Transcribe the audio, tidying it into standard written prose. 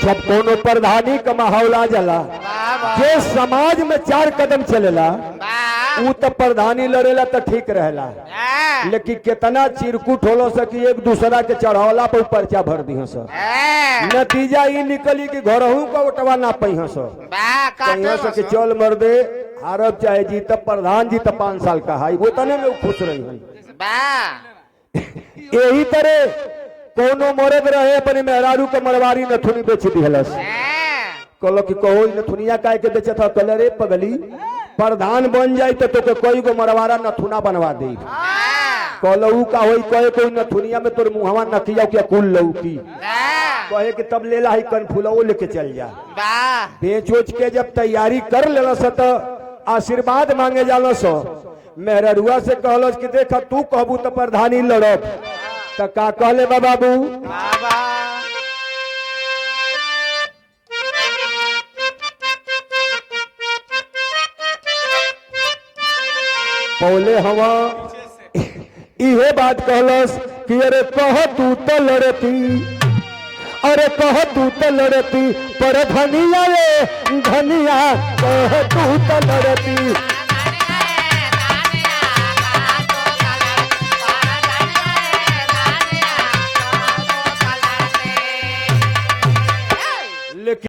जब कोनो प्रधानी का माहौल आ जाला जो समाज में 4 कदम चलेला उ तो प्रधानी लड़ेला तो ठीक रहेला, लेकिन कितना चिरकुट होलो सकी एक दूसरा के चढ़ावला पर पर्चा भर दी हस। नतीजा ये निकली कि घरहू का उठवा ना पई हस कि चल मर दे हारब चाहे जीत प्रधान जी तो 5 साल का है वो तने में खुश रही है। यही तरह कोनो मरद रहे अपने मेहरारू के मरवारी नथुनी बेच दिहलस। कहलो कि कहो नथुनिया काहे के बेचत ह? कहले रे पगली प्रधान बन जाई तो तोके कोई गो मरवारा नथुना बनवा दे। कहलो उ का होई? कहे कोई नथुनिया में तोर मुहवा नकिया के कुल लौकी कहे कि तब लेला ही कनफुलवो लेके चल जा। बेच के जब तैयारी कर लेलस तो आशीर्वाद मांगे जालस। मेहरुआ से कहलस कि देख तू कहबू तो प्रधानी लड़ब तो का कहले बाबू? पौले हवा इहे बात कहलस कि अरे कह तू तो लड़ती, अरे कह तू तो लड़ती पर धनिया रे धनिया कह तू तो लड़ती।